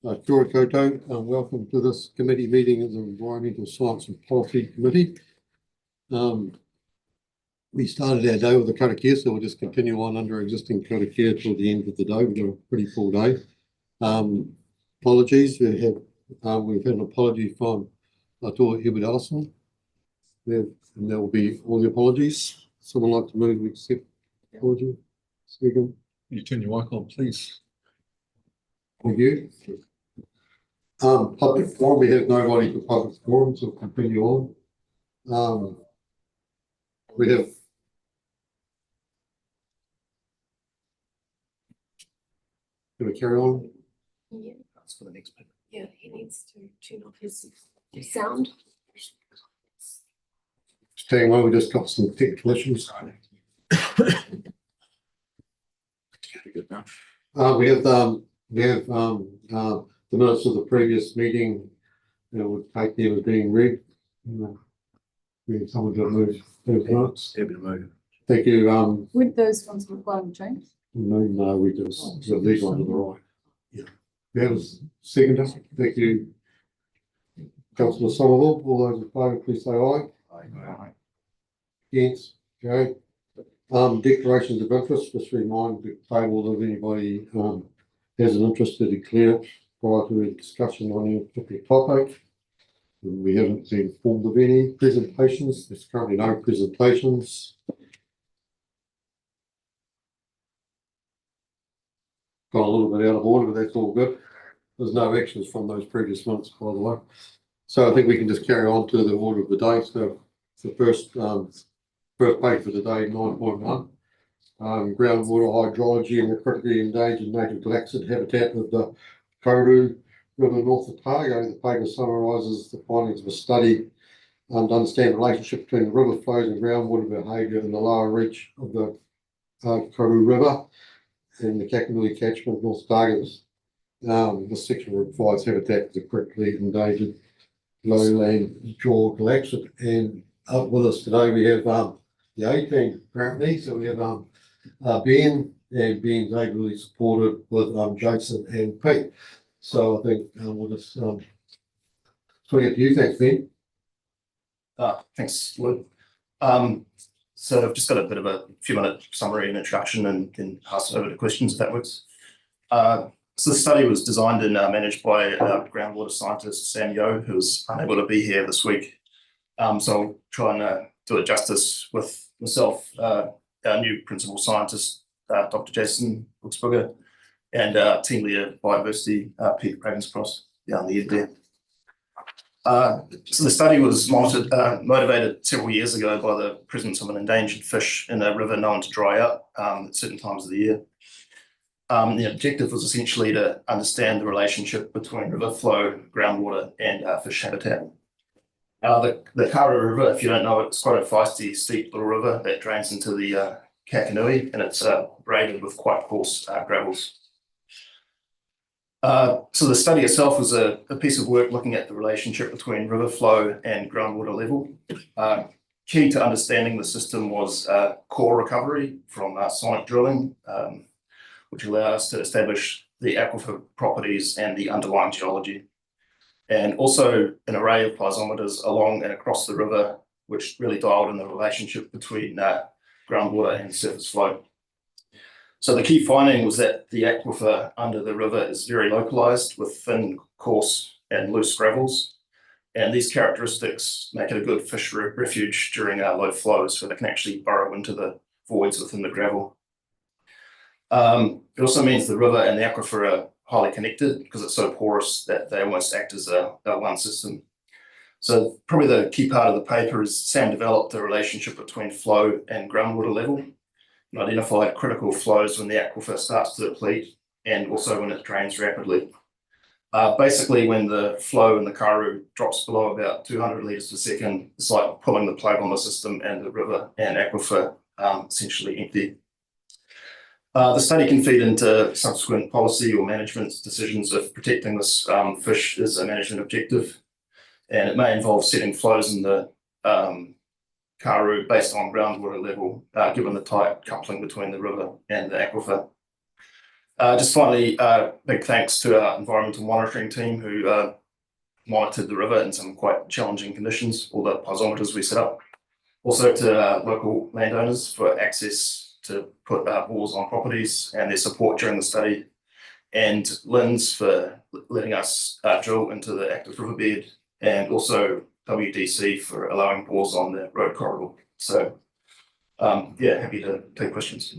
Kia ora koutou, welcome to this committee meeting of the Environmental Science and Policy Committee. We started our day with the karakia, so we'll just continue on under existing karakia till the end of the day. We've got a pretty full day. Apologies, we've had an apology from Atua Edward Ellison. And there will be all the apologies. Someone like to move and accept the apology? Second. You turn your mic on, please. Thank you. Public forum, we have nobody for public forum, so we'll continue on. We have going to carry on? Yeah. That's for the next bit. Yeah, he needs to tune off his sound. Staying on, we just got some technical issues. We have the minutes of the previous meeting. Would take them as being read. We need someone to move those minutes. Thank you. Would those ones require a change? No, we just these ones on the right. Yeah. That was second. Thank you. Councillor Somerville, all those in favour, please say aye. Aye. Against, okay. Declarations of interest, just remind the table if anybody has an interest to declare it prior to a discussion on any particular topic. And we haven't been informed of any presentations. There's currently no presentations. Got a little bit out of order, but that's all good. There's no actions from those previous months, by the way. So I think we can just carry on to the order of the day. So the first page for the day, 9.1. Groundwater hydrology and the critically endangered native glaxid habitat of the Kauru River north of Otago. The paper summarises the findings of a study to understand the relationship between the river flows and groundwater behaviour in the lower reach of the Kauru River and the Kakanui catchment of North Otago. This section provides habitat for the critically endangered lowland jaw glaxid. And up with us today we have the A team apparently. So we have Ben, and Ben's ably supported with Jason and Pete. So I think we'll just swing it to you. Thanks, Ben. Thanks, Lou. So I've just got a bit of a few-minute summary and introduction, and can pass it over to questions if that works. So the study was designed and managed by groundwater scientist Sam Yeo, who's unable to be here this week. So I'll try and do it justice with myself, our new principal scientist, Dr. Jason Brooksburger, and team leader at Biodiversity, Pete Ravenscross, down the end there. So the study was motivated several years ago by the presence of an endangered fish in a river known to dry up at certain times of the year. The objective was essentially to understand the relationship between river flow, groundwater, and fish habitat. The Kauru River, if you don't know it, it's quite a feisty, steep little river that drains into the Kakanui, and it's braided with quite coarse gravels. So the study itself was a piece of work looking at the relationship between river flow and groundwater level. Key to understanding the system was core recovery from sonic drilling, which allowed us to establish the aquifer properties and the underlying geology. And also an array of piezometers along and across the river, which really dialed in the relationship between groundwater and surface flow. So the key finding was that the aquifer under the river is very localized with thin, coarse, and loose gravels. And these characteristics make it a good fish refuge during low flows, so they can actually burrow into the voids within the gravel. It also means the river and the aquifer are highly connected because it's so porous that they almost act as a one system. So probably the key part of the paper is Sam developed the relationship between flow and groundwater level and identified critical flows when the aquifer starts to deplete and also when it drains rapidly. Basically, when the flow in the Kauru drops below about 200 litres per second, it's like pulling the plug on the system, and the river and aquifer essentially empty. The study can feed into subsequent policy or management decisions if protecting this fish is a management objective, and it may involve setting flows in the Kauru based on groundwater level, given the tight coupling between the river and the aquifer. Just finally, big thanks to our environmental monitoring team who monitored the river in some quite challenging conditions, all the piezometers we set up. Also to local landowners for access to put bores on properties and their support during the study. And LINZ for letting us drill into the active riverbed, and also WDC for allowing bores on the road corridor. So yeah, happy to take questions.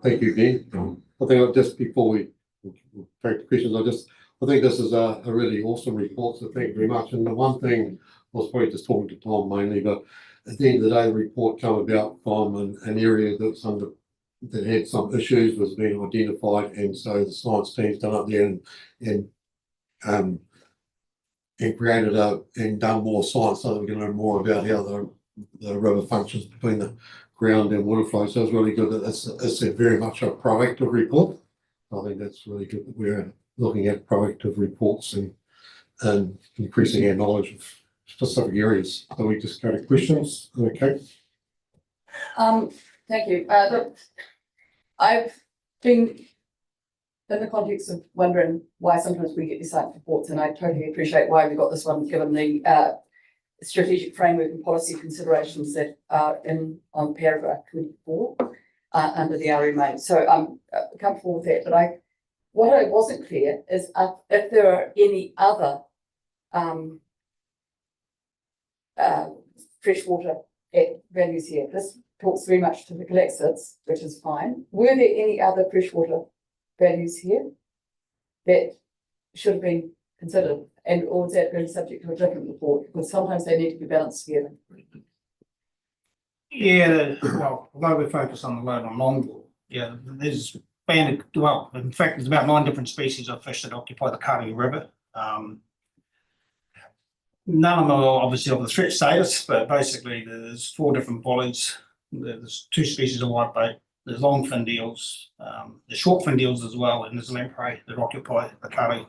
Thank you, Ben. I think just before we take the questions, I think this is a really awesome report, so thank you very much. And the one thing, I was probably just talking to Tom mainly, but at the end of the day, the report came about from an area that's that had some issues, was being identified, and so the science team's done up there and created and done more science so that we can learn more about how the river functions between the ground and water flow. So it's really good that it's very much a proactive report. I think that's really good that we're looking at proactive reports and increasing our knowledge of specific areas. So we just go to questions. Okay. Thank you. Look, I've been in the context of wondering why sometimes we get these science reports, and I totally appreciate why we got this one, given the strategic framework and policy considerations that are on paragraph 24 under the RMA. So I'm comfortable with that. But what I wasn't clear is if there are any other freshwater values here. This talks very much to the Galaxids, which is fine. Were there any other freshwater values here that should have been considered, and or is that really subject to a different report? Because sometimes they need to be balanced together. Yeah, well, although we're focused on the load on Longboard, yeah, there's been, well, in fact, there's about 9 different species of fish that occupy the Kari River. None of them are obviously of the threat status, but basically there's 4 different bollards. There's 2 species of whitebait. There's long fin deals, there's short fin deals as well, and there's lamprey that occupy the Kari.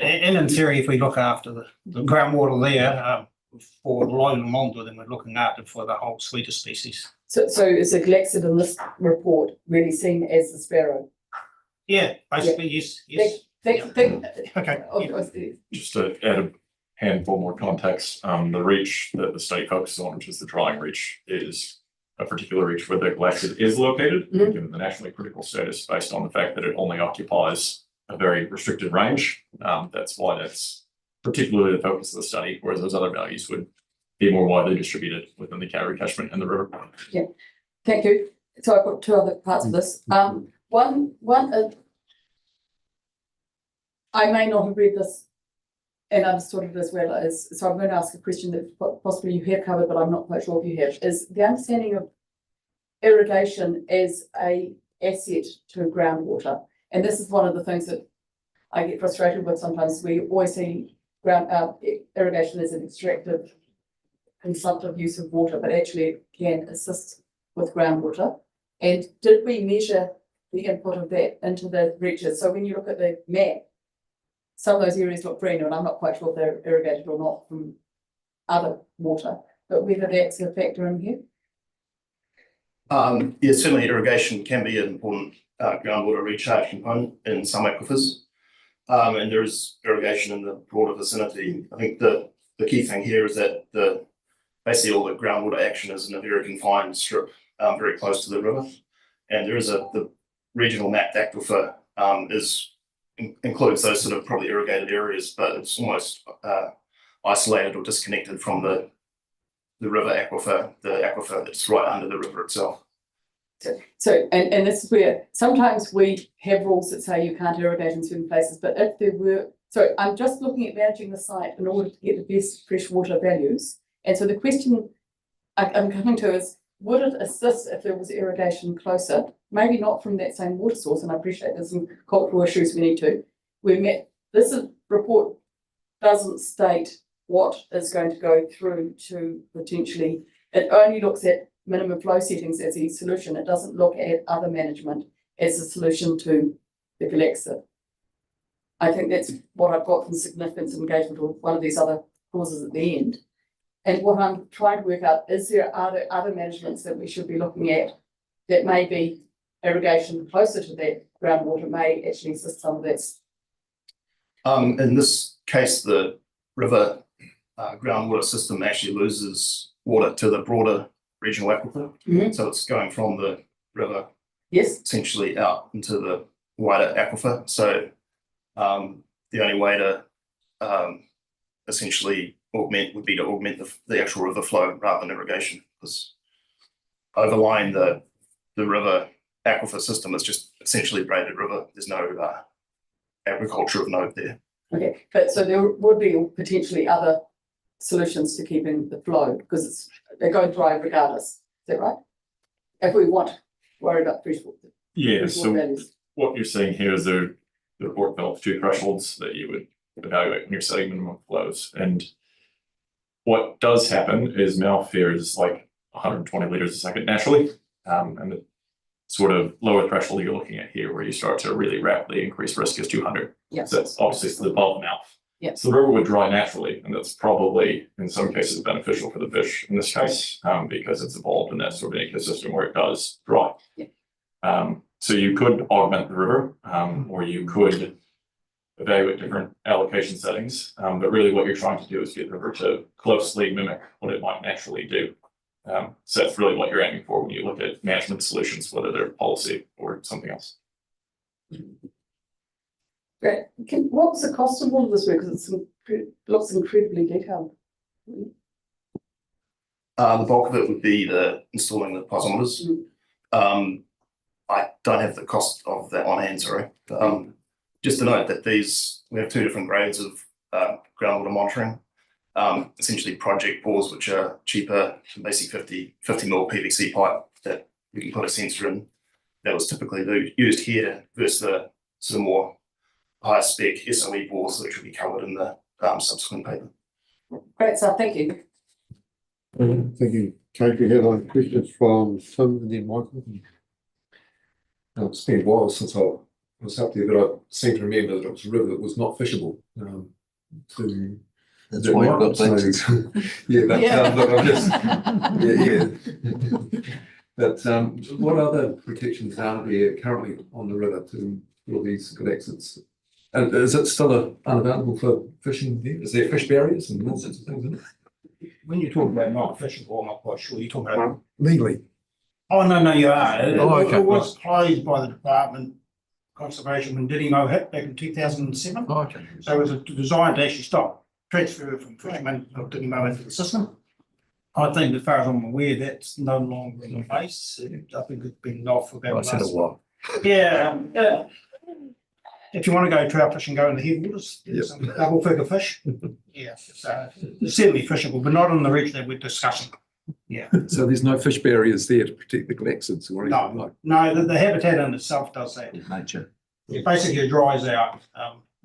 And in theory, if we look after the groundwater there for low and longer, then we're looking after for the whole suite of species. So is the Galexid in this report really seen as the sparrow? Yeah, basically, yes. Okay. Just to add a handful more context, the reach that the study focuses on, which is the drying reach, is a particular reach where the Galexid is located, given the nationally critical status, based on the fact that it only occupies a very restricted range. That's why that's particularly the focus of the study, whereas those other values would be more widely distributed within the Kari catchment and the river. Yeah, thank you. So I've got 2 other parts of this. One, I may not have read this and understood it as well as, so I'm going to ask a question that possibly you have covered, but I'm not quite sure if you have, is the understanding of irrigation as a asset to groundwater. And this is one of the things that I get frustrated with sometimes. We always see irrigation as an extractive, consumptive use of water, but actually it can assist with groundwater. And did we measure the input of that into the reaches? So when you look at the map, some of those areas look greener, and I'm not quite sure if they're irrigated or not from other water, but whether that's a factor in here. Yeah, certainly irrigation can be an important groundwater recharge component in some aquifers. And there is irrigation in the broader vicinity. I think the key thing here is that basically all the groundwater action is in a very confined strip very close to the river. And there is the regional mapped aquifer includes those sort of probably irrigated areas, but it's almost isolated or disconnected from the river aquifer, the aquifer that's right under the river itself. So and this is where sometimes we have rules that say you can't irrigate in certain places, but if there were, so I'm just looking at managing the site in order to get the best freshwater values. And so the question I'm coming to is, would it assist if there was irrigation closer? Maybe not from that same water source, and I appreciate there's some cultural issues we need to. This report doesn't state what is going to go through to potentially, it only looks at minimum flow settings as a solution. It doesn't look at other management as a solution to the Galexid. I think that's what I've got from significance of engagement with one of these other clauses at the end. And what I'm trying to work out, is there other managements that we should be looking at that may be irrigation closer to that groundwater may actually assist some of that. In this case, the river groundwater system actually loses water to the broader regional aquifer. Mhm. So it's going from the river Yes, essentially out into the wider aquifer. So the only way to essentially augment would be to augment the actual river flow rather than irrigation, because overlying the river aquifer system is just essentially braided river. There's no agriculture of note there. okay, but so there would be potentially other solutions to keeping the flow, because they're going dry regardless, is that right? If we want to worry about freshwater Yeah, so values. what you're saying here is the report develops two thresholds that you would evaluate when you're setting minimum flows. And what does happen is Malfair is like 120 liters a second naturally. And the sort of lower threshold you're looking at here, where you start to really rapidly increase risk, is 200. Yes. So that's obviously the above mouth. Yes. So the river would dry naturally, and that's probably in some cases beneficial for the fish in this case, because it's evolved in that sort of ecosystem where it does dry. Yeah. So you could augment the river, or you could evaluate different allocation settings. But really what you're trying to do is get the river to closely mimic what it might naturally do. So that's really what you're aiming for when you look at management solutions, whether they're policy or something else. Great. What was the cost of all of this work? Because it looks incredibly detailed. The bulk of it would be installing the piezometers. I don't have the cost of that on hand, sorry. Just to note that we have two different grades of groundwater monitoring. Essentially project bores, which are cheaper than basic 50 mil PVC pipe that we can put a sensor in. That was typically used here versus the sort of more higher spec SOE bores, which will be covered in the subsequent paper. Great stuff, thank you. Thank you, Kate. We have questions from Tim and then Michael. It's been a while since I was up there, but I seem to remember that it was a river that was not fishable. That's why you've got places. Yeah, but Yeah. look, I'm just, yeah. But what other protections are there currently on the river for these good exits? And is it still unavailable for fishing there? Is there fish barriers and all sorts of things in it? When you talk about not fishable, I'm not quite sure, you're talking about. Legally. Oh, no, you are. Oh, okay. It was closed by the Department of Conservation when Didimo hit back in 2007. Oh, okay. So it was designed to actually stop transfer from fishermen of Didimo into the system. I think as far as I'm aware, that's no longer in place. I think it's been off for about. I said a while. Yeah, if you want to go trout fishing, go in the headwaters, Yep. there's some double figure fish. Yeah, so it's certainly fishable, but not on the reach that we're discussing. Yeah, So there's no fish barriers there to protect the glaxids or anything like no, the habitat in itself does that. nature? It basically dries out.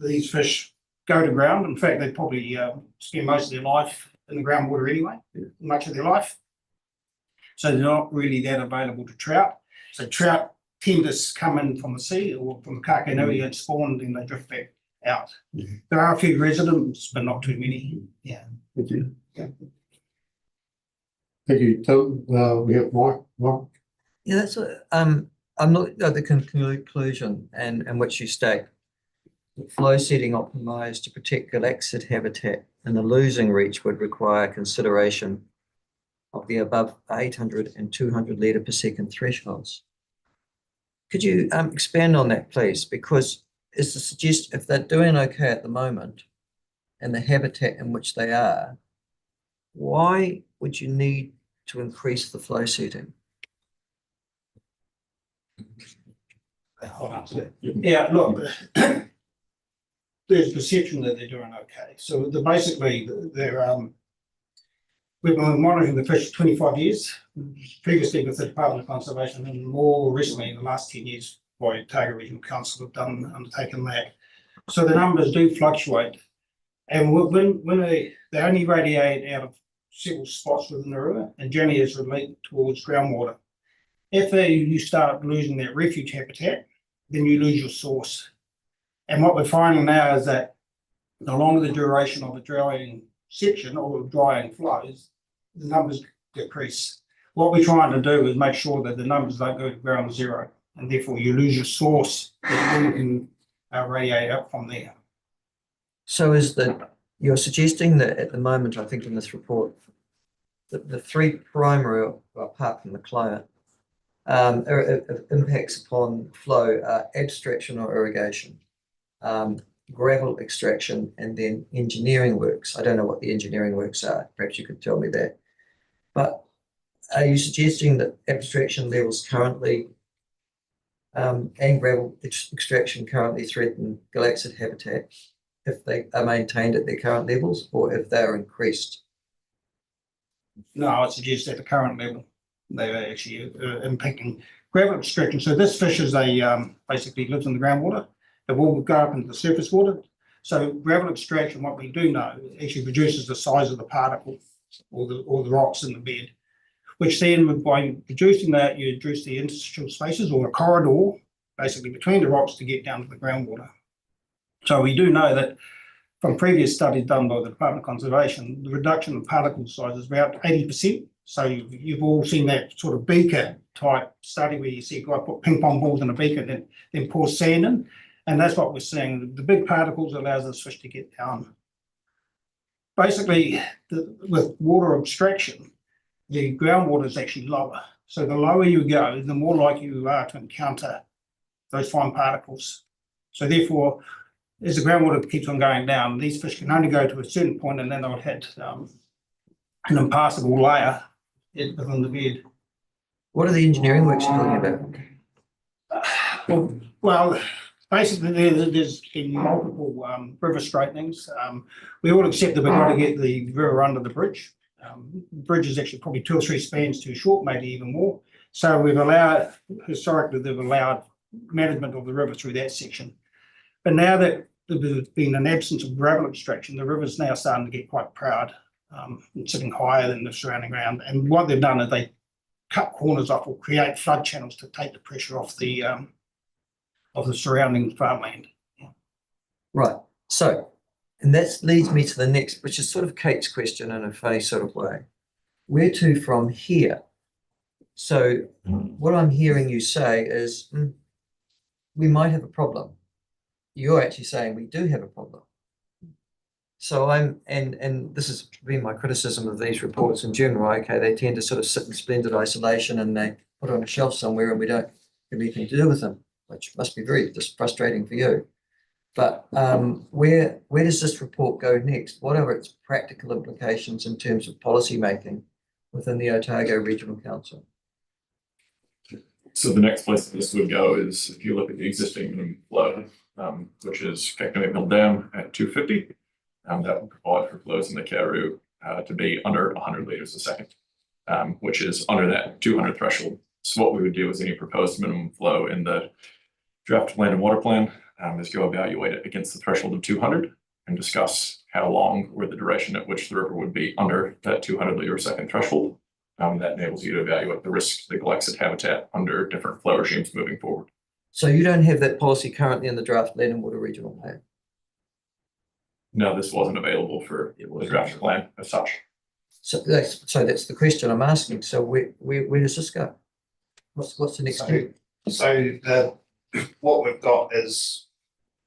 These fish go to ground. In fact, they probably spend most of their life in the groundwater anyway, much of their life. So they're not really that available to trout. So trout tend to come in from the sea or from Kakanui and spawn, then they drift back out. There are a few residents, but not too many. Yeah. Thank you. Yeah. Thank you, Tim. We have Mike. Yeah, that's what, I'm not at the conclusion and which you state. Flow setting optimized to protect galaxid habitat and the losing reach would require consideration of the above 800 and 200 litre per second thresholds. Could you expand on that, please? Because it's to suggest if they're doing okay at the moment and the habitat in which they are, why would you need to increase the flow setting? Yeah, look, there's perception that they're doing okay. So basically we've been monitoring the fish for 25 years, previously with the Department of Conservation, and more recently in the last 10 years by Otago Regional Council have undertaken that. So the numbers do fluctuate. And when they only radiate out of several spots within the river, and generally is related towards groundwater. If you start losing that refuge habitat, then you lose your source. And what we're finding now is that the longer the duration of the drying section or drying flows, the numbers decrease. what we're trying to do is make sure that the numbers don't go to ground zero, and therefore you lose your source that you can radiate up from there. So is that, you're suggesting that at the moment, I think in this report, that the three primary, apart from the climate, impacts upon flow are abstraction or irrigation, gravel extraction, and then engineering works. I don't know what the engineering works are. Perhaps you could tell me that. But are you suggesting that abstraction levels currently and gravel extraction currently threaten galaxid habitat if they are maintained at their current levels or if they are increased? No, I suggest at the current level, they're actually impacting gravel extraction. So this fish is basically lives in the groundwater. It will go up into the surface water. So gravel extraction, what we do know, actually reduces the size of the particle or the rocks in the bed, which then by reducing that, you reduce the interstitial spaces or a corridor basically between the rocks to get down to the groundwater. So we do know that from previous studies done by the Department of Conservation, the reduction of particle size is about 80%. So you've all seen that sort of beaker type study where you see a guy put ping pong balls in a beaker and then pour sand in. And that's what we're seeing. The big particles allows this fish to get down. Basically, with water abstraction, the groundwater is actually lower. So the lower you go, the more likely you are to encounter those fine particles. So therefore, as the groundwater keeps on going down, these fish can only go to a certain point and then they'll hit an impassable layer within the bed. What are the engineering works you're talking about? Well, basically, there's been multiple river straightenings. We all accept that we've got to get the river under the bridge. The bridge is actually probably 2 or 3 spans too short, maybe even more. So historically, they've allowed management of the river through that section. But now that there's been an absence of gravel extraction, the river's now starting to get quite proud and sitting higher than the surrounding ground. And what they've done is they cut corners off or create flood channels to take the pressure off the surrounding farmland. Right. So, and that leads me to the next, which is sort of Kate's question in a funny sort of way. Where to from here? So what I'm hearing you say is we might have a problem. You're actually saying we do have a problem. So and this has been my criticism of these reports in general. Okay, they tend to sort of sit in splendid isolation and they put on a shelf somewhere and we don't have anything to do with them, which must be very just frustrating for you. But where does this report go next? What are its practical implications in terms of policy making within the Otago Regional Council? So the next place this would go is if you look at the existing minimum flow, which is Kakadu Mill Dam at 250. That would provide for flows in the Karoo to be under 100 litres a second, which is under that 200 threshold. So what we would do is any proposed minimum flow in the draft land and water plan is go evaluate it against the threshold of 200 and discuss how long or the duration at which the river would be under that 200 litre a second threshold. That enables you to evaluate the risk to the galaxid habitat under different flow regimes moving forward. So you don't have that policy currently in the draft land and water regional plan? No, this wasn't available for the draft plan as such. So that's the question I'm asking. So where does this go? What's the next step? So what we've got is,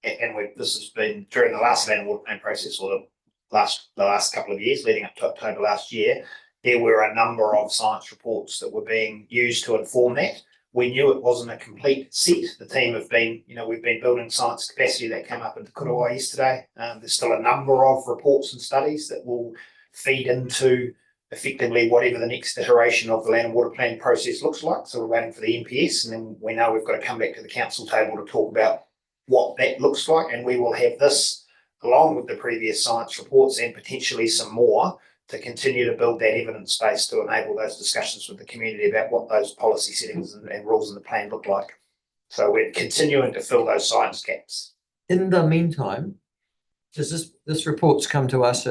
and this has been during the last land and water plan process, or the last couple of years leading up to October last year, there were a number of science reports that were being used to inform that. We knew it wasn't a complete set. The team have been, we've been building science capacity. That came up in Te Kurawa yesterday. There's still a number of reports and studies that will feed into effectively whatever the next iteration of the land and water plan process looks like. So we're waiting for the MPS, and then we know we've got to come back to the council table to talk about what that looks like. And we will have this along with the previous science reports and potentially some more to continue to build that evidence base to enable those discussions with the community about what those policy settings and rules in the plan look like. So we're continuing to fill those science gaps. In the meantime, does this report's come to us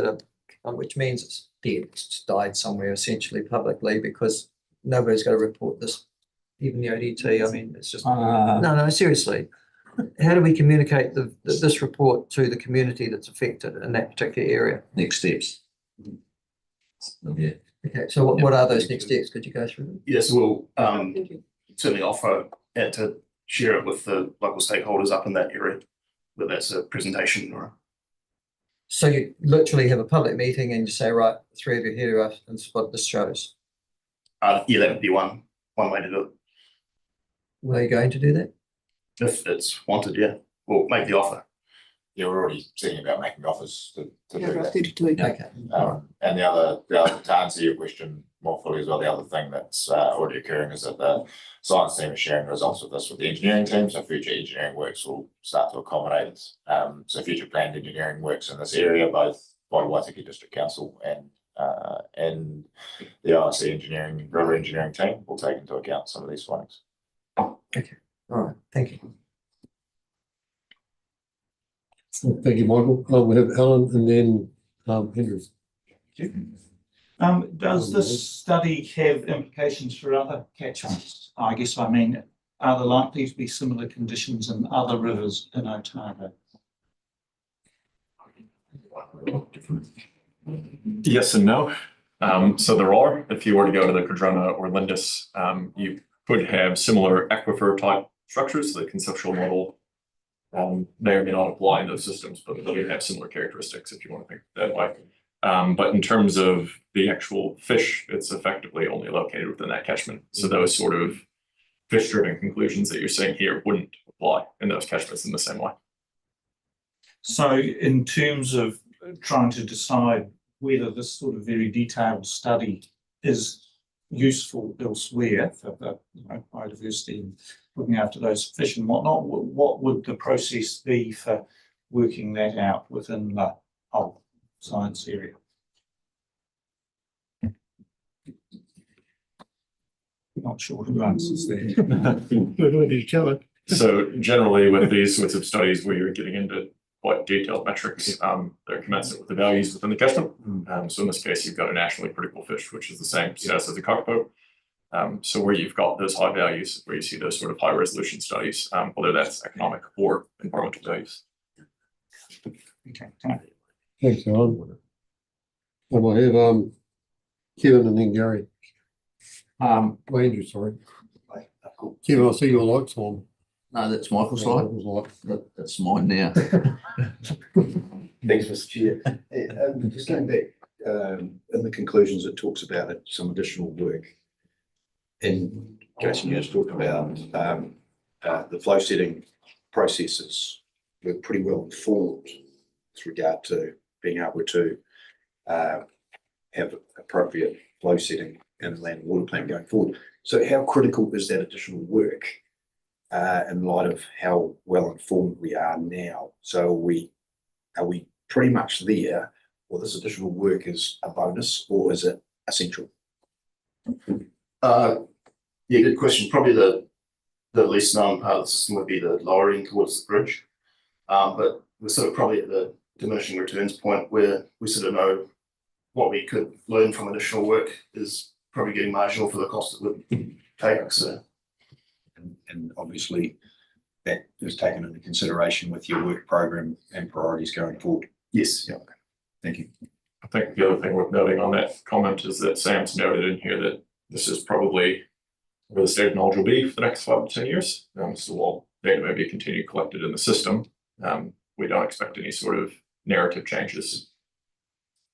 which means it's dead, it's died somewhere essentially publicly because nobody's going to report this, even the ODT. I mean, it's just no, seriously. How do we communicate this report to the community that's affected in that particular area? Next steps. Yeah. Okay, so what are those next steps? Could you go through them? Yes, we'll Thank you. certainly offer it to share it with the local stakeholders up in that area, whether that's a presentation or. So you literally have a public meeting and you say, right, three of you here are, and this is what this shows. Yeah, that would be one way to do it. Were you going to do that? If it's wanted, yeah, we'll make the offer. Yeah, we're already thinking about making offers to do that. 32. Okay. And the other, to answer your question more fully as well, the other thing that's already occurring is that the science team is sharing results with this with the engineering team, so future engineering works will start to accommodate it. So future planned engineering works in this area, both by Waitaki District Council and the RC engineering, river engineering team will take into account some of these findings. Okay, all right, thank you. Thank you, Michael. We have Alan and then Andrew. Does this study have implications for other catchments? I guess I mean, are there likely to be similar conditions in other rivers in Otago? Yes and no. So there are, if you were to go to the Cardrona or Lindis, you could have similar aquifer type structures. The conceptual model may or may not apply in those systems, but they have similar characteristics if you want to think that way. But in terms of the actual fish, it's effectively only located within that catchment. So those sort of fish-driven conclusions that you're seeing here wouldn't apply in those catchments in the same way. So in terms of trying to decide whether this sort of very detailed study is useful elsewhere for the biodiversity and looking after those fish and whatnot, what would the process be for working that out within the whole science area? Not sure who answers that. So generally with these sorts of studies where you're getting into quite detailed metrics, they're commensurate with the values within the catchment. So in this case, you've got a nationally critical fish, which is the same status as a cockboat. So where you've got those high values, where you see those sort of high resolution studies, whether that's economic or environmental values. Okay. Thanks, Alan. And we'll have Kevin and then Gary. Andrew, sorry. Kevin, I see your lights on. No, that's Michael's slide. Michael's light. That's mine now. Thanks, Mr. Chair. Just going back, in the conclusions, it talks about some additional work. And Jason, you just talked about the flow setting processes were pretty well informed with regard to being able to have appropriate flow setting in the land and water plan going forward. So how critical is that additional work in light of how well informed we are now? So are we pretty much there, or this additional work is a bonus, or is it essential? Yeah, good question. Probably the least known part of the system would be the lowering towards the bridge. But we're sort of probably at the diminishing returns point where we sort of know what we could learn from additional work is probably getting marginal for the cost it would take. So, and obviously that is taken into consideration with your work program and priorities going forward. yes. Yeah. Okay. Thank you. I think the other thing worth noting on that comment is that Sam's noted in here that this is probably where the state of knowledge will be for the next 5 to 10 years. So while data may be continued collected in the system, we don't expect any sort of narrative changes.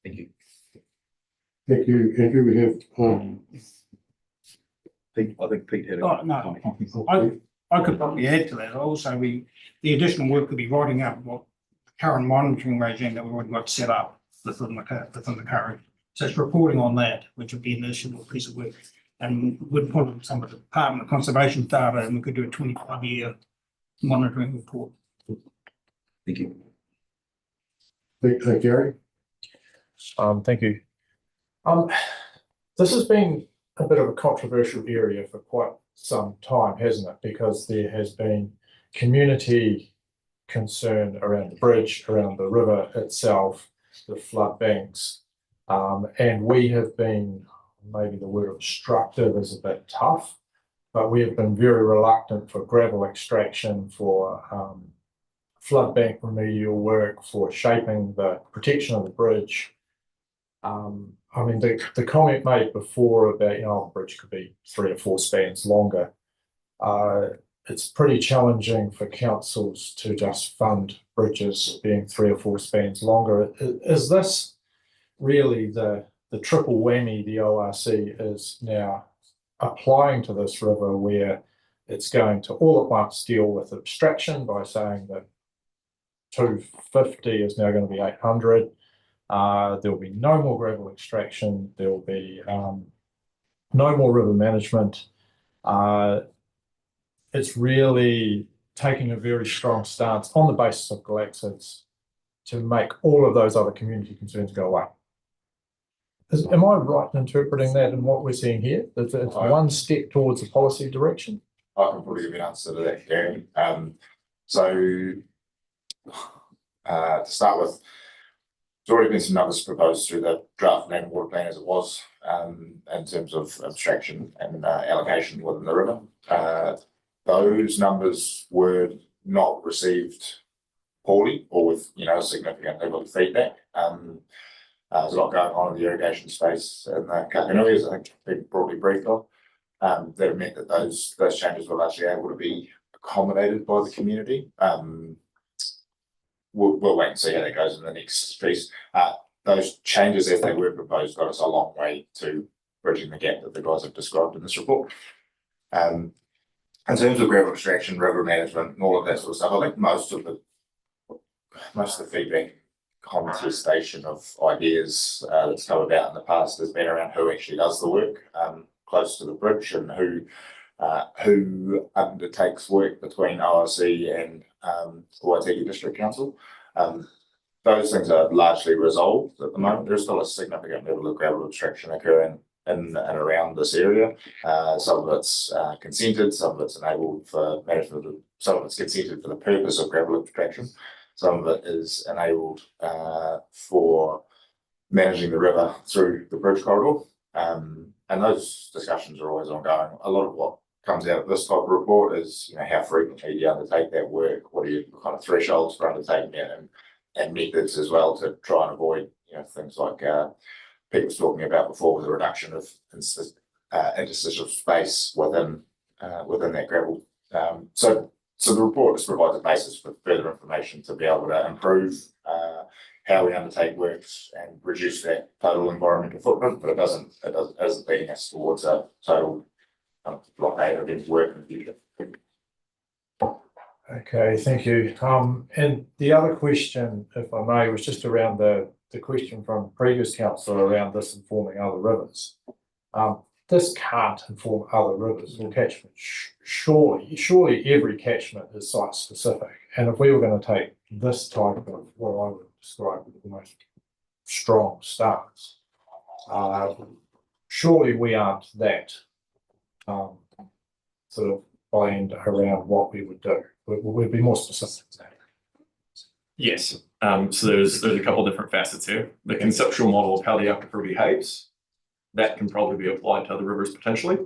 Thank you. Thank you, Andrew. We have Pete, I think Pete had a Oh, no, I could probably add to that. Also, the additional work could be writing up what current monitoring regime that we've already got set up within the current. So it's reporting on that, which would be an additional piece of work. And we'd put in some of the Department of Conservation data, and we could do a 25-year monitoring report. Thank you. Gary. Thank you. This has been a bit of a controversial area for quite some time, hasn't it? Because there has been community concern around the bridge, around the river itself, the flood banks, and we have been, maybe the word obstructive is a bit tough, but we have been very reluctant for gravel extraction, for flood bank remedial work, for shaping the protection of the bridge. I mean, the comment made before about, the bridge could be 3 or 4 spans longer. It's pretty challenging for councils to just fund bridges being 3 or 4 spans longer. Is this really the triple whammy the ORC is now applying to this river, where it's going to all at once deal with abstraction by saying that 250 is now going to be 800. There'll be no more gravel extraction. There'll be no more river management. It's really taking a very strong stance on the basis of Galaxids to make all of those other community concerns go away. Am I right in interpreting that in what we're seeing here? That it's one step towards a policy direction? I can probably give you an answer to that, Gary. To start with, there's already been some numbers proposed through the draft land and water plan as it was, in terms of abstraction and allocation within the river. Those numbers were not received poorly or with, a significant level of feedback. There's a lot going on in the irrigation space in the Kakanui, as I think people probably briefed on. That meant that those changes were actually able to be accommodated by the community. We'll wait and see how that goes in the next piece. Those changes, as they were proposed, got us a long way to bridging the gap that the guys have described in this report. In terms of gravel extraction, river management, and all of that sort of stuff, I think most of the feedback, contestation of ideas that's come about in the past has been around who actually does the work close to the bridge, and who undertakes work between ORC and Waitaki District Council. Those things are largely resolved at the moment. There's still a significant level of gravel extraction occurring in and around this area. Some of it's consented, some of it's enabled for management, some of it's consented for the purpose of gravel extraction. Some of it is enabled for managing the river through the bridge corridor. And those discussions are always ongoing. A lot of what comes out of this type of report is, how frequently do you undertake that work? What are your kind of thresholds for undertaking it, and methods as well to try and avoid, things like Pete was talking about before, with the reduction of interstitial space within that gravel. So the report just provides a basis for further information to be able to improve how we undertake works and reduce that total environmental footprint, but it isn't leading us towards a total blockade of work in the future. Okay, thank you. And the other question, if I may, was just around the question from previous councillor around this informing other rivers. This can't inform other rivers or catchments. Surely every catchment is site specific. And if we were going to take this type of what I would describe as the most strong stance, surely we aren't that sort of bland around what we would do. We'd be more specific than that. Yes. So there's a couple of different facets here. The conceptual model of how the aquifer behaves, that can probably be applied to other rivers potentially.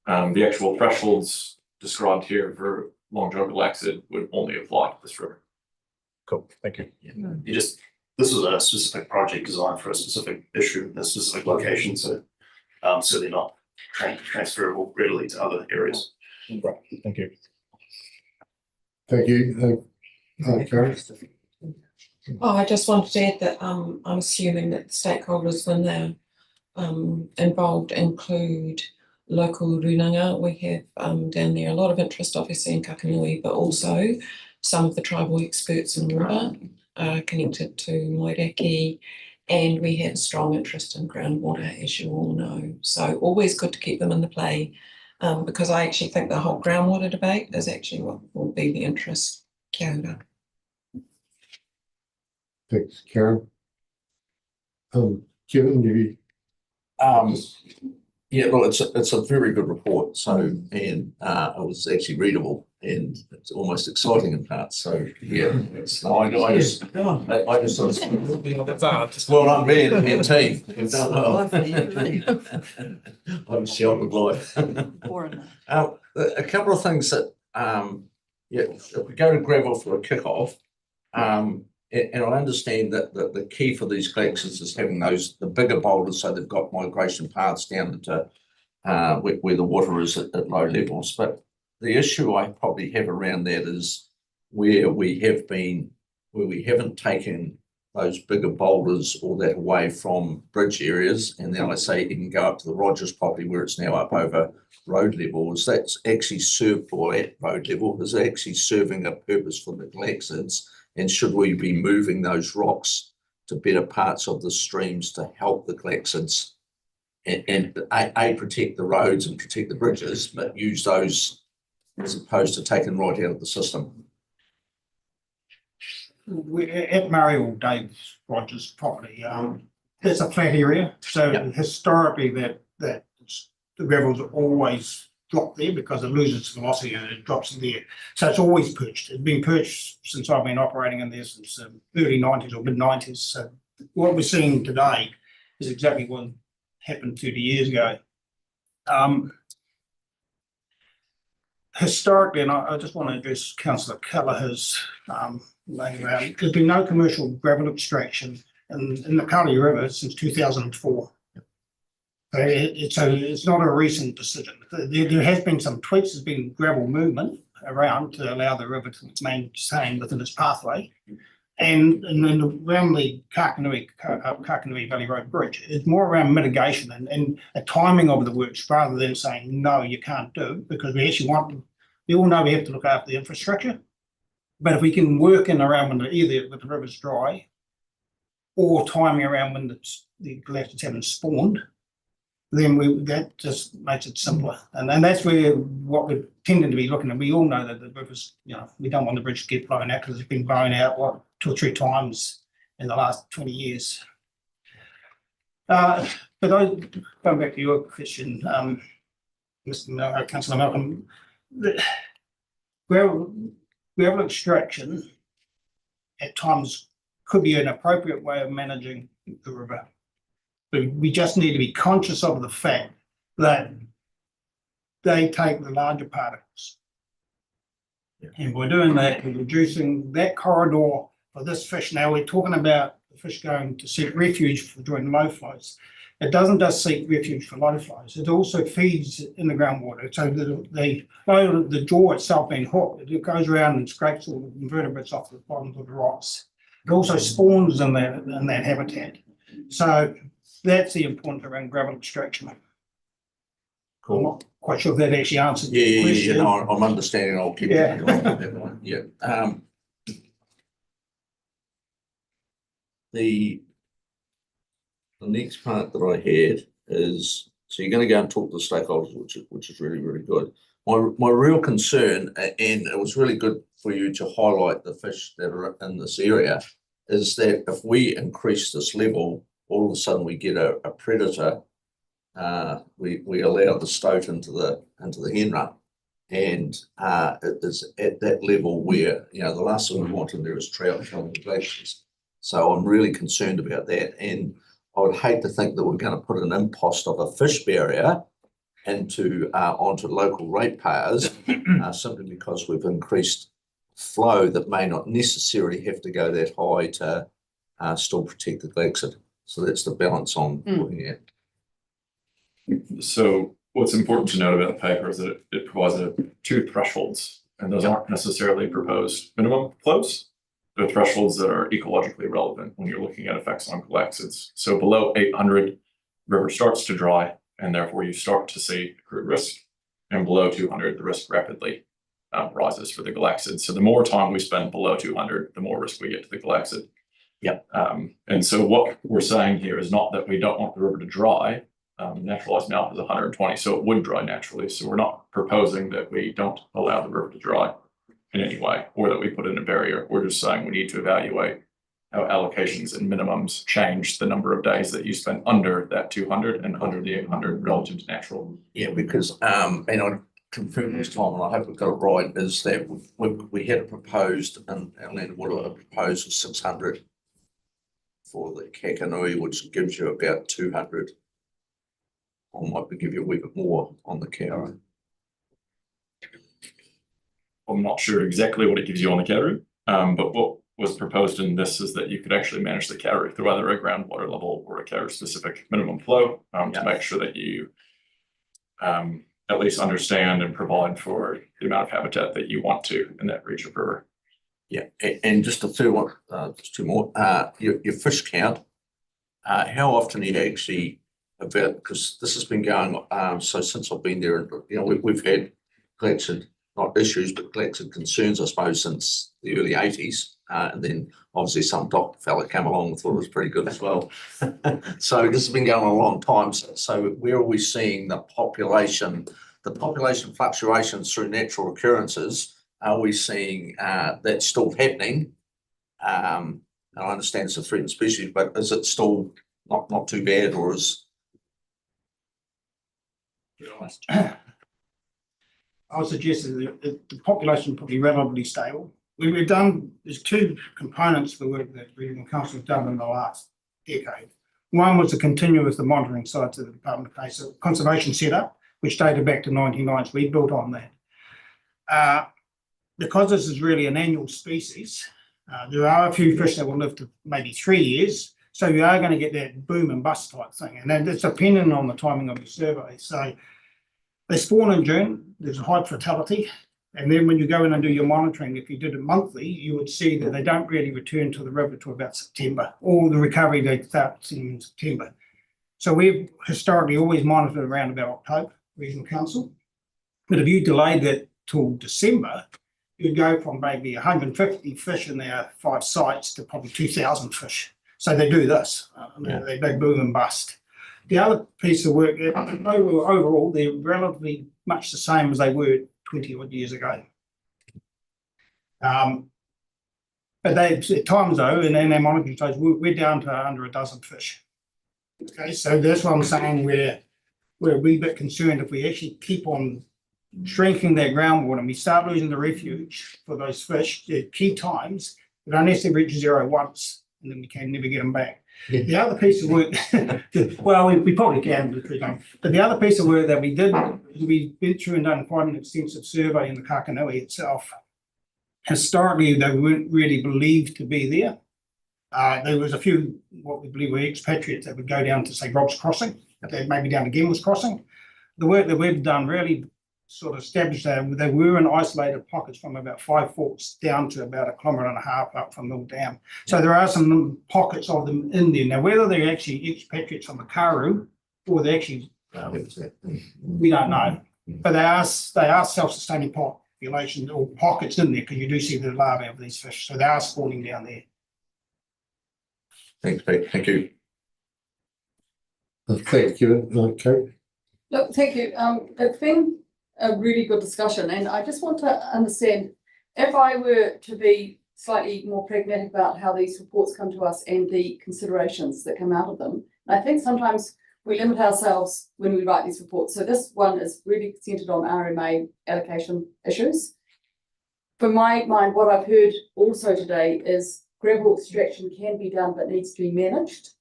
The actual thresholds described here for Long Joe Galaxid would only apply to this river. Cool, thank you. This is a specific project designed for a specific issue, a specific location, so certainly not transferable readily to other areas. Right, thank you. Thank you. Karen? I just wanted to add that I'm assuming that the stakeholders, when they're involved, include local runanga. We have down there a lot of interest obviously in Kakanui, but also some of the tribal experts in the river are connected to Moeraki, and we have a strong interest in groundwater, as you all know. So always good to keep them in the play, because I actually think the whole groundwater debate is actually what will be the interest. Kia ora. Thanks, Karen. Kevin, maybe. Yeah, well, it's a very good report. So, and it was actually readable, and it's almost exciting in parts. So yeah, I just sort of well done, me and your team. You've done well. I'm Sheldon McGloy. A couple of things that if we go to gravel for a kickoff, And I understand that the key for these collections is having the bigger boulders, so they've got migration paths down into where the water is at low levels. But the issue I probably have around that is where we haven't taken those bigger boulders all that away from bridge areas, and then I say you can go up to the Rogers property where it's now up over road level. Is that's actually served, or at road level, is it actually serving a purpose for the glaxids? And should we be moving those rocks to better parts of the streams to help the glaxids and protect the roads and protect the bridges, but use those as opposed to taking right out of the system? At Murray or Dave Rogers property, there's a flat area, so historically that the gravel's always dropped there because it loses velocity and it drops in there. So it's always perched. It's been perched since I've been operating in there since the early 90s or mid 90s. So what we're seeing today is exactly what happened 30 years ago. Historically, and I just want to address Councillor Kelleher's laying around, there's been no commercial gravel extraction in the Kali River since 2004. So it's not a recent decision. There has been some tweaks, there's been gravel movement around to allow the river to maintain within its pathway. And then around the Kakanui Valley Road Bridge, it's more around mitigation and a timing of the works rather than saying, no, you can't do it, because we all know we have to look after the infrastructure. But if we can work in around when either with the river's dry or timing around when the glaciers haven't spawned, then that just makes it simpler. And that's what we're tending to be looking at. We all know that the rivers, we don't want the bridge to get blown out because it's been blown out, 2 or 3 times in the last 20 years. But going back to your question, Councillor Malcolm, gravel extraction at times could be an appropriate way of managing the river. But we just need to be conscious of the fact that they take the larger particles. And by doing that, we're reducing that corridor for this fish. Now we're talking about the fish going to seek refuge during low flows. It doesn't just seek refuge for low flows, it also feeds in the groundwater. So the jaw itself being hooked, it goes around and scrapes all the invertebrates off the bottoms of the rocks. It also spawns in that habitat. So that's the importance around gravel extraction. Cool. I'm not quite sure if that actually answers the question. I'm understanding. I'll keep it on that one. Yeah. The next part that I had is, so you're going to go and talk to the stakeholders, which is really, really good. My real concern, and it was really good for you to highlight the fish that are in this area, is that if we increase this level, all of a sudden we get a predator. We allow the stoat into the hen run, and it is at that level where the last thing we want in there is trout killing the glaciers. So I'm really concerned about that, and I would hate to think that we're going to put an impost of a fish barrier onto local ratepayers simply because we've increased flow that may not necessarily have to go that high to still protect the glaxid. So that's the balance I'm looking at. So what's important to note about the paper is that it provides 2 thresholds, and those aren't necessarily proposed minimum flows. They're thresholds that are ecologically relevant when you're looking at effects on glaxids. So below 800, river starts to dry, and therefore you start to see accrued risk. And below 200, the risk rapidly rises for the glaxids. So the more time we spend below 200, the more risk we get to the glaxid. Yeah. And so what we're saying here is not that we don't want the river to dry. Naturalized mouth is 120, so it would dry naturally. So we're not proposing that we don't allow the river to dry in any way, or that we put in a barrier. We're just saying we need to evaluate how allocations and minimums change the number of days that you spend under that 200 and under the 800 relative to natural. Yeah, because and I confirm this time, and I hope we've got it right, is that we had it proposed, and our land water proposed was 600 for the Kakanui, which gives you about 200. I might give you a wee bit more on the Kauri. I'm not sure exactly what it gives you on the Kauri, but what was proposed in this is that you could actually manage the carry through either a groundwater level or a carrier specific minimum flow, to make sure that you at least understand and provide for the amount of habitat that you want to in that reach of river. Yeah, and just a third one, just two more, your fish count. How often do you actually because this has been going, so since I've been there, we've had collected, not issues, but collected concerns, I suppose, since the early 80s. And then obviously some doctor fella came along and thought it was pretty good as well. So this has been going on a long time. So where are we seeing the population fluctuations through natural occurrences? Are we seeing that still happening? And I understand it's a threatened species, but is it still not too bad, or is? I would suggest that the population is probably relatively stable. We've done, there's two components of the work that Regional Council have done in the last decade. One was to continue with the monitoring side to the Department of Conservation setup, which dated back to 1990s. We built on that. Because this is really an annual species, there are a few fish that will live to maybe 3 years. So you are going to get that boom and bust type thing. And then it's dependent on the timing of your survey. So they spawn in June, there's a high fertility. And then when you go in and do your monitoring, if you did it monthly, you would see that they don't really return to the river to about September, or the recovery they start seeing in September. So we've historically always monitored around about October, Regional Council. But if you delayed that till December, you'd go from maybe 150 fish in their 5 sites to probably 2,000 fish. So they do this, they boom and bust. The other piece of work, overall, they're relatively much the same as they were 20 odd years ago. But they, at times though, and in their monitoring stage, we're down to under a dozen fish. Okay, so that's what I'm saying, we're a wee bit concerned if we actually keep on shrinking their groundwater and we start losing the refuge for those fish at key times, but unless they reach zero once, and then we can never get them back. Yeah. The other piece of work, well, we probably can, but the other piece of work that we did, we went through and done quite an extensive survey in the Kakanui itself. Historically, they weren't really believed to be there. There was a few, what we believe were expatriates that would go down to, say, Rob's Crossing, maybe down to Gemmel's Crossing. The work that we've done really sort of established that they were in isolated pockets from about 5 forks down to about 1.5 kilometres up from Mill Dam. So there are some pockets of them in there. Now, whether they're actually expatriates from the Karu or they actually, we don't know. But they are self-sustaining populations or pockets in there, because you do see the larvae of these fish. So they are spawning down there. Thanks, Pete. Thank you. Thank you. Okay. Look, thank you. It's been a really good discussion, and I just want to understand, if I were to be slightly more pragmatic about how these reports come to us and the considerations that come out of them. I think sometimes we limit ourselves when we write these reports. So this one is really centered on RMA allocation issues. For my mind, what I've heard also today is gravel extraction can be done but needs to be managed.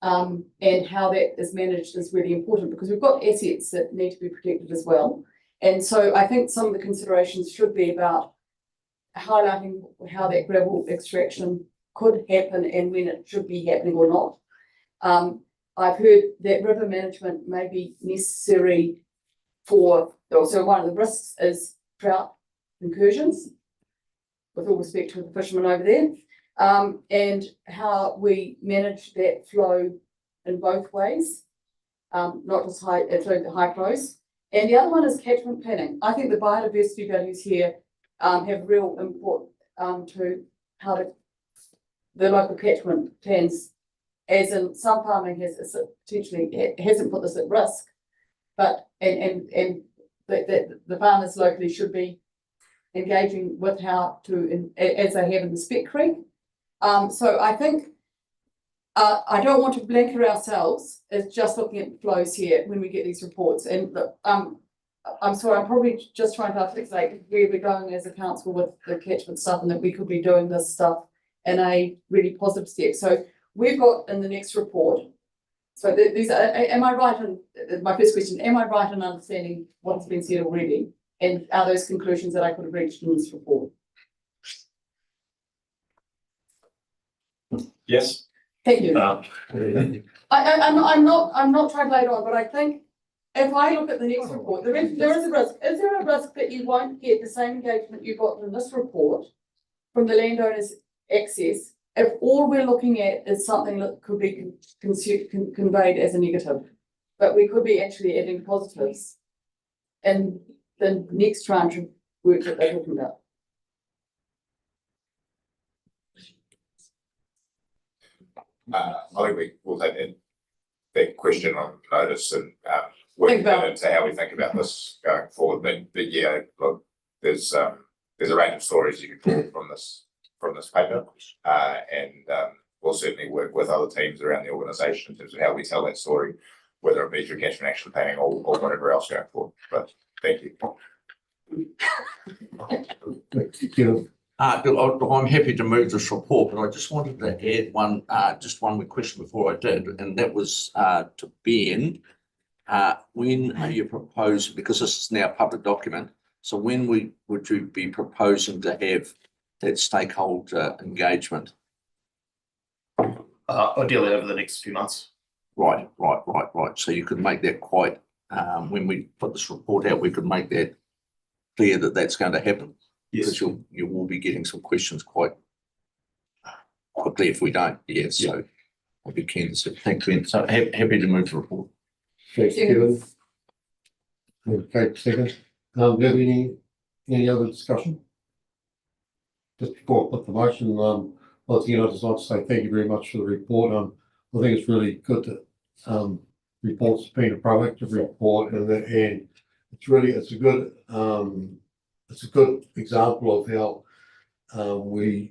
And how that is managed is really important, because we've got assets that need to be protected as well. And so I think some of the considerations should be about highlighting how that gravel extraction could happen and when it should be happening or not. I've heard that river management may be necessary for, so one of the risks is trout incursions, with all respect to the fishermen over there, and how we manage that flow in both ways, not just the high flows. And the other one is catchment planning. I think the biodiversity values here have real import to how the local catchment plans, as in some farming has potentially hasn't put this at risk, but and the farmers locally should be engaging with how to, as they have in the Spec Creek. So I think I don't want to blanket ourselves as just looking at flows here when we get these reports. And I'm sorry, I'm probably just trying to articulate where we're going as a council with the catchment stuff, and that we could be doing this stuff in a really positive step. So we've got in the next report. So these are, am I right in my first question? Am I right in understanding what's been said already, and are those conclusions that I could have reached in this report? Yes. Thank you. I'm not trying to lay it on, but I think if I look at the next report, there is a risk. Is there a risk that you won't get the same engagement you got in this report from the landowners access if all we're looking at is something that could be conveyed as a negative, but we could be actually adding positives in the next tranche of work that they're talking about? I think we will take that question on notice and work Think about it. into how we think about this going forward. But yeah, look, there's a range of stories you can pull from this paper, and we'll certainly work with other teams around the organisation in terms of how we tell that story, whether it be through catchment action planning or whatever else going forward. But thank you. I'm happy to move this report, but I just wanted to add just one more question before I did, and that was to Ben. When are you proposing, because this is now a public document, so when would you be proposing to have that stakeholder engagement? Ideally over the next few months. Right. So you could make that quite, when we put this report out, we could make that clear that that's going to happen. Yes. Because you will be getting some questions quite quickly if we don't. Yeah, so I'll be keen to say thank you. So happy to move the report. Thanks, Kevin. Okay, second. Do you have any other discussion? Just before I put the motion, once again, I'd just like to say thank you very much for the report. I think it's really good that report's been a proactive report, and it's a good example of how we're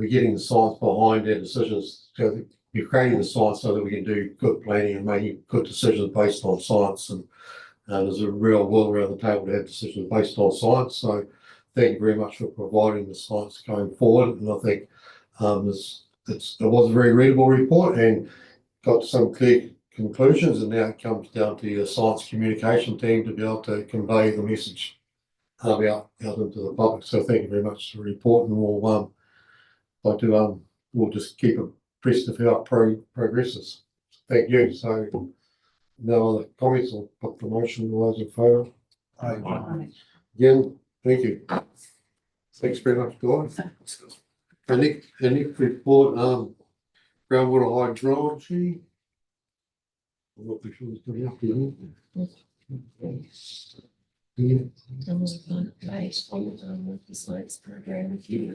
getting the science behind our decisions. So we're creating the science so that we can do good planning and making good decisions based on science, and there's a real will around the table to have decisions based on science. So thank you very much for providing the science going forward, and I think it was a very readable report and got some clear conclusions, and now it comes down to your science communication team to be able to convey the message out into the public. So thank you very much for the report, and we'll just keep abreast of how it progresses. Thank you. So no other comments. I'll put the motion. All those in favour? Aye. Again, thank you. Thanks very much, guys. And next report, groundwater hydrology. I'm not sure it's going up here. Based on the science program. Okay,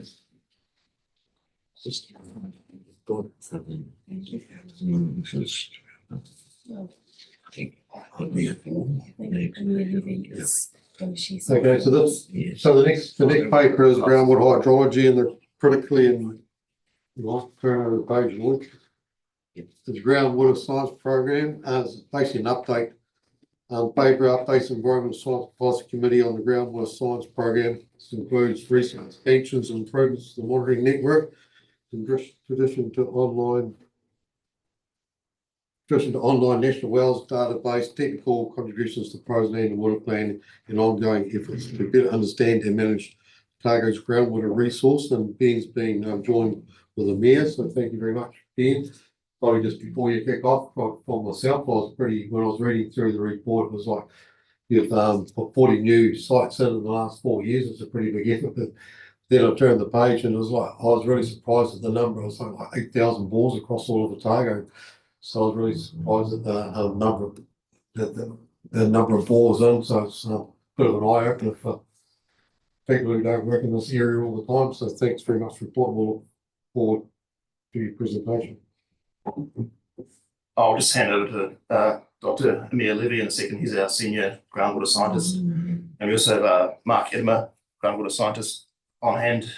so the next paper is groundwater hydrology, and they're critically in turn over the page. Look, it's the groundwater science program. It's basically an update. Paper updates Environmental Science Policy Committee on the groundwater science program. This includes recent extensions and improvements to the monitoring network, in addition to online national wells database, technical contributions to Pro's and water plan, and ongoing efforts to better understand and manage Otago's groundwater resource. And Ben's been joined with the mayor, so thank you very much, Ben. Probably just before you kick off, for myself, when I was reading through the report, it was like you've put 40 new sites in the last 4 years. It's a pretty big effort. But then I turned the page and it was like, I was really surprised at the number. It was like 8,000 bores across all of Otago. So I was really surprised at the number of bores in. So it's a bit of an eye opener for people who don't work in this area all the time. So thanks very much for reporting. We'll look forward to your presentation. I'll just hand over to Dr. Amir Levy in a second. He's our senior groundwater scientist. And we also have Mark Edmer, groundwater scientist, on hand,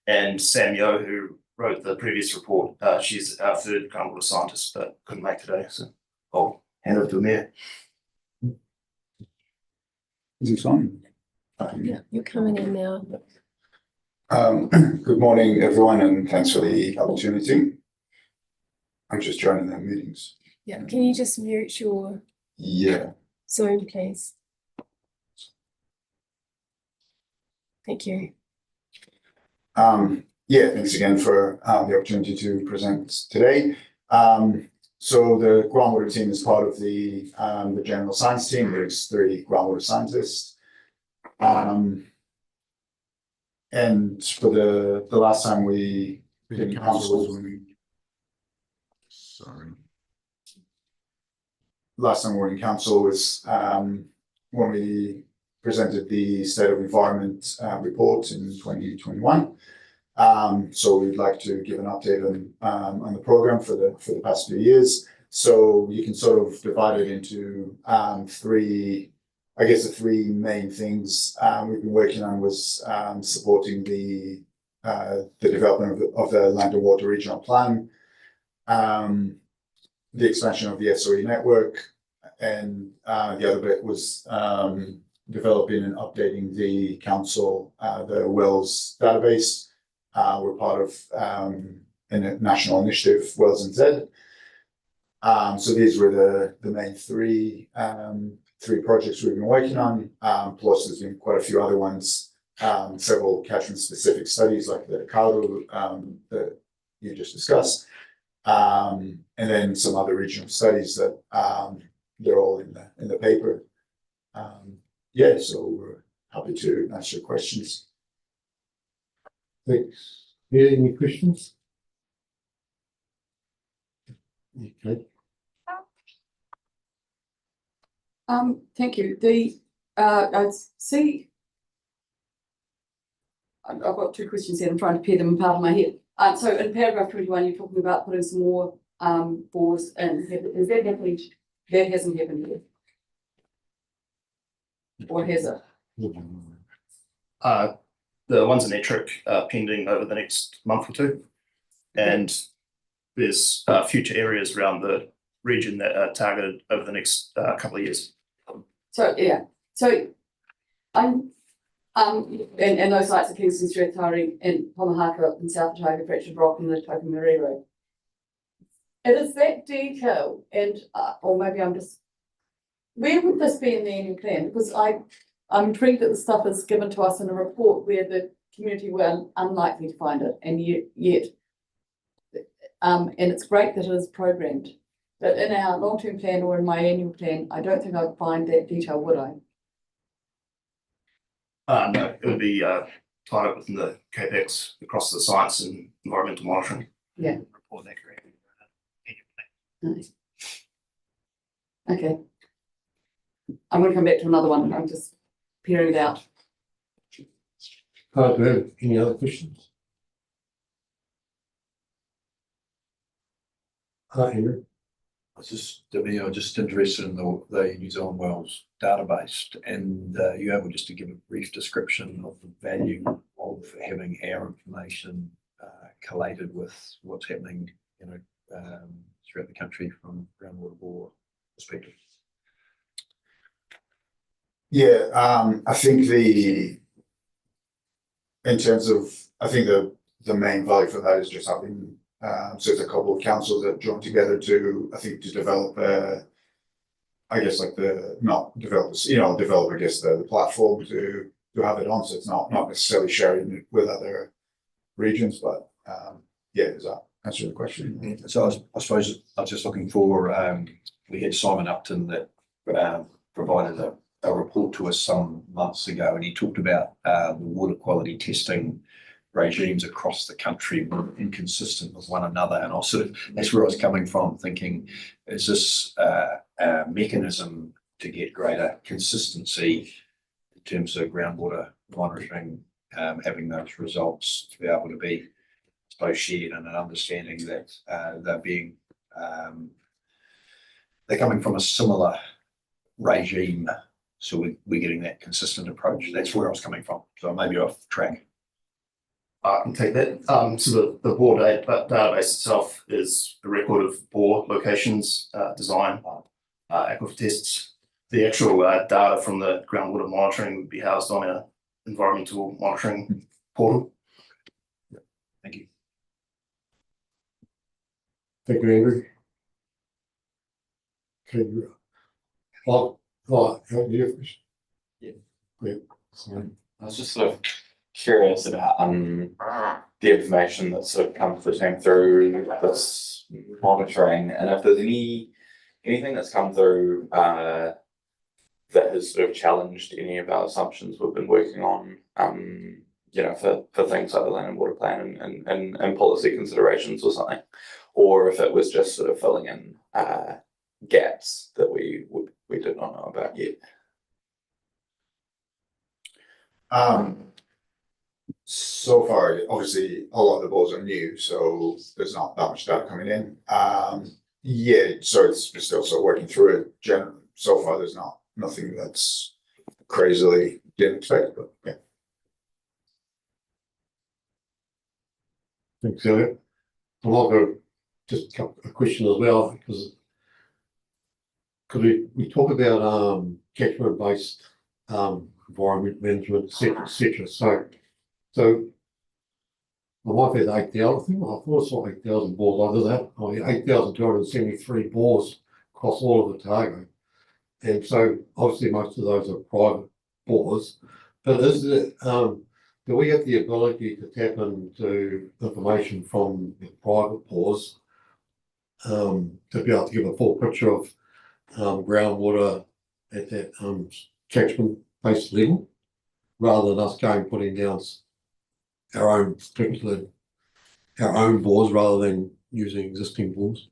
and Sam Yo, who wrote the previous report. She's our third groundwater scientist, but couldn't make today. So I'll hand over to Amir. Is it on? Yeah, you're coming in now. Good morning, everyone, and thanks for the opportunity. I'm just joining the meetings. Yeah, can you just mute your Zoom, please? Thank you. Yeah, thanks again for the opportunity to present today. So the groundwater team is part of the general science team. There's 3 groundwater scientists. And for the last time we did council was when we, sorry. Last time we were in council was when we presented the state of environment report in 2021. So we'd like to give an update on the program for the past few years. So you can sort of divide it into 3, I guess the 3 main things we've been working on was supporting the development of the Land and Water Regional Plan, the expansion of the SOE network, and the other bit was developing and updating the council, the wells database. We're part of a national initiative, Wells NZ. So these were the main 3 projects we've been working on. Plus there's been quite a few other ones, several catchment specific studies like the Kauru that you just discussed. And then some other regional studies that they're all in the paper. Yeah, so we're happy to answer your questions. Thanks. Yeah, any questions? Okay. Thank you. I see. I've got 2 questions here. I'm trying to pair them apart in my head. So in paragraph 21, you're talking about putting some more bores in. Is that happening? That hasn't happened yet. Or has it? The ones in Ettrick are pending over the next month or 2. And there's future areas around the region that are targeted over the next couple of years. So, yeah. So I'm and those sites are Kingston, Strathari, and Pomahaka and South Otago, Fletcher Rock, and the Tokomariro. It is that detail, and or maybe I'm just. Where would this be in the annual plan? Because I'm intrigued that the stuff is given to us in a report where the community were unlikely to find it, and yet, and it's great that it is programmed. But in our long-term plan or in my annual plan, I don't think I'd find that detail, would I? No, it would be tied up within the CAPEX across the science and environmental monitoring. Yeah. Report that correctly. Nice. Okay. I'm going to come back to another one. I'm just peering it out. Do you have any other questions? Henry? I was just interested in the New Zealand Wells database, and you able just to give a brief description of the value of having our information collated with what's happening, throughout the country from groundwater bore perspective. Yeah, I think the main value for that is just having so there's a couple of councils that joined together to develop develop I guess the platform to have it on, so it's not necessarily sharing it with other regions, but yeah, does that answer the question? So I suppose I was just looking for we had Simon Upton that provided a report to us some months ago, and he talked about the water quality testing regimes across the country were inconsistent with one another, and that's where I was coming from, thinking, is this a mechanism to get greater consistency in terms of groundwater monitoring, having those results to be able to be, I suppose, shared, and an understanding that they're coming from a similar regime, so we're getting that consistent approach. That's where I was coming from, so maybe off track. I can take that. So the bore database itself is a record of bore locations, design, aquifer tests. The actual data from the groundwater monitoring would be housed on our environmental monitoring portal. Thank you. Thank you, Andrew. Okay, you have a question? Yeah. I was just sort of curious about the the information that's sort of come flitting through this monitoring, and if there's anything that's come through that has sort of challenged any of our assumptions we've been working on, you know, for things like the land and water plan and policy considerations or something, or if it was just sort of filling in gaps that we did not know about yet. So far, obviously, a lot of the balls are new, so there's not that much data coming in. Yeah, so we're still sort of working through it. So far, there's nothing that's crazily didn't expect, but yeah. Thanks, Elliot. I'm not going to just a question as well, because we talk about catchment based environment management, et cetera. So I might have 8,000. I thought I saw 8,000 bores. I did that. 8,273 bores across all of Otago. And so obviously most of those are private bores. But is it do we have the ability to tap into information from the private bores to be able to give a full picture of groundwater at that catchment based level, rather than us putting down our own bores rather than using existing bores?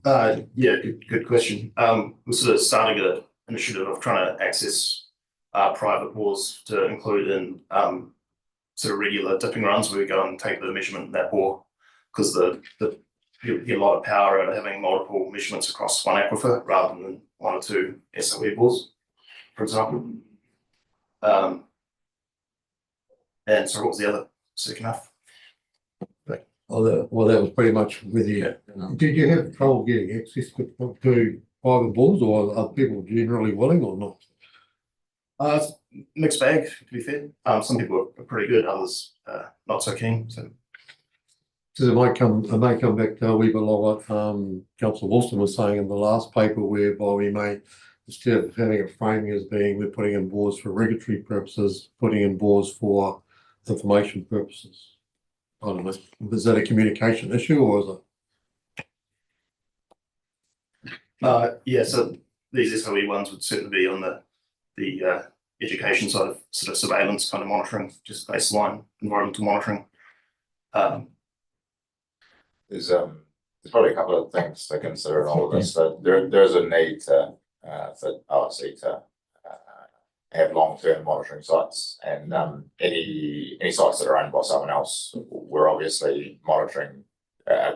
Yeah, good question. We're sort of starting an initiative of trying to access private bores to include in sort of regular dipping runs where we go and take the measurement in that bore, because you get a lot of power out of having multiple measurements across one aquifer rather than one or two SOE bores, for example. And so what was the other second half? Well, that was pretty much with you. Did you have trouble getting access to private bores, or are people generally willing or not? It's mixed bag, to be fair. Some people are pretty good, others not so keen. So it may come back to a wee bit like what Councillor Wilson was saying in the last paper, whereby we may, instead of having a framing as being we're putting in bores for regulatory purposes, putting in bores for information purposes. I don't know. Is that a communication issue, or is it? Yeah, so these SOE ones would certainly be on the education side of sort of surveillance kind of monitoring, just baseline environmental monitoring. There's probably a couple of things to consider in all of this. So there's a need for OSC to have long-term monitoring sites, and any sites that are owned by someone else, we're obviously monitoring,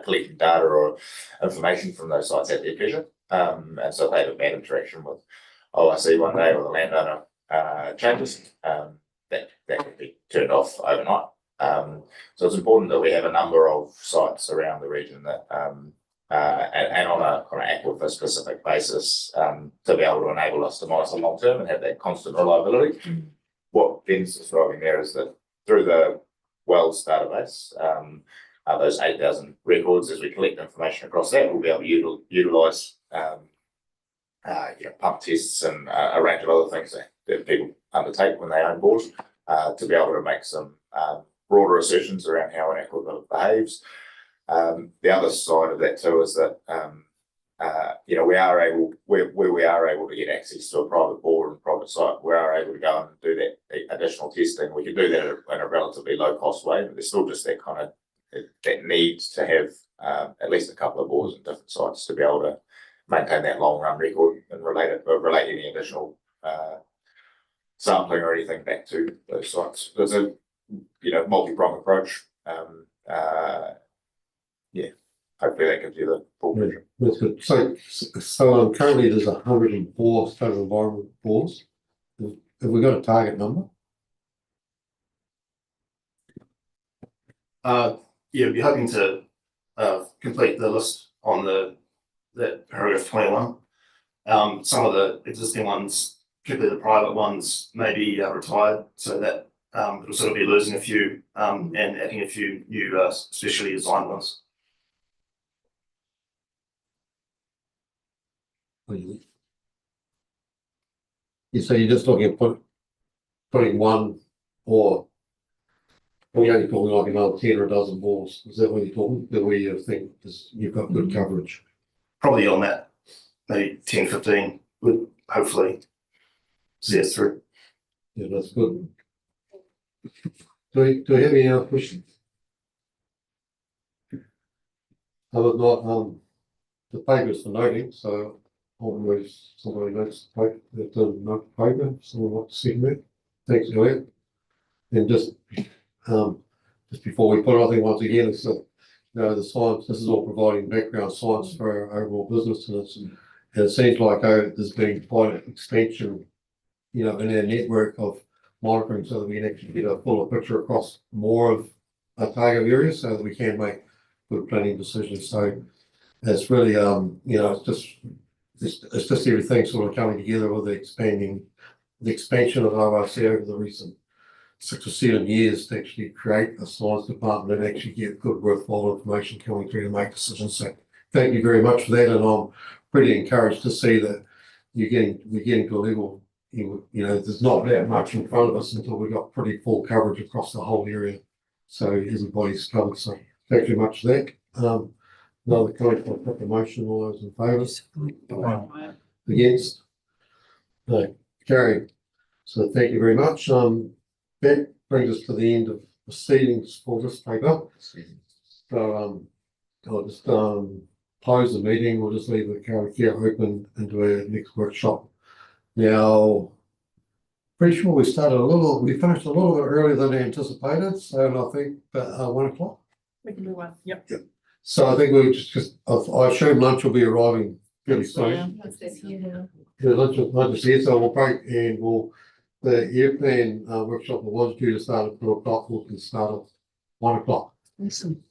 collecting data or information from those sites at their pleasure. And so if they have a bad interaction with OSC one day, or the landowner changes, that could be turned off overnight. So it's important that we have a number of sites around the region that and on a kind of aquifer specific basis to be able to enable us to monitor long term and have that constant reliability. What Ben's describing there is that through the wells database, those 8,000 records, as we collect information across that, we'll be able to utilise pump tests and a range of other things that people undertake when they own bores to be able to make some broader assertions around how an aquifer behaves. The other side of that too is that we are able, where we are able to get access to a private bore and private site, we are able to go and do that additional testing. We can do that in a relatively low cost way, but there's still just that kind of that need to have at least a couple of bores in different sites to be able to maintain that long run record and relate any additional sampling or anything back to those sites. There's a multi-pronged approach. Hopefully that gives you the full picture. That's good. So currently there's 104 state environment bores. Have we got a target number? We're hoping to complete the list on that paragraph 21. Some of the existing ones, particularly the private ones, may be retired, so that it'll sort of be losing a few and adding a few new specially designed ones. So you're just looking at putting one or we only talking like another 10 or a dozen balls. Is that what you're talking? That we think is, you've got good coverage? Probably on that, maybe 10, 15 would hopefully see us through. Yeah, that's good. Do we have any other questions? Other than not, the paper's for noting, so always somebody notes the paper, that note the paper, someone wants to see that. Thanks, Elliot. And just before we put it, I think once again, it's the science, this is all providing background science for our overall business, and it seems like there's been quite an expansion, in our network of monitoring so that we can actually get a fuller picture across more of our target areas so that we can make good planning decisions. So it's really, it's just everything sort of coming together with the expansion of RRC over the recent 6 or 7 years to actually create a science department and actually get good worthwhile information coming through to make decisions. So thank you very much for that, and I'm pretty encouraged to see that we're getting to a level, there's not that much in front of us until we've got pretty full coverage across the whole area. So everybody's covered. So thank you very much for that. Another comment, I'll put the motion, all those in favour? Against? No, carried. So thank you very much. That brings us to the end of proceedings for this paper. So I'll just close the meeting. We'll just leave the Karakia open into our next workshop. Now, pretty sure we finished a little bit earlier than anticipated. So I think about 1 o'clock. We can do one, yep. So I think we'll I assume lunch will be arriving fairly soon. Yeah, lunch is here, so we'll break and the air plan workshop was due to start at 2 o'clock, we can start at 1 o'clock. Awesome.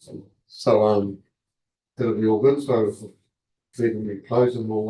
So that'll be all good. So we can be closing, we'll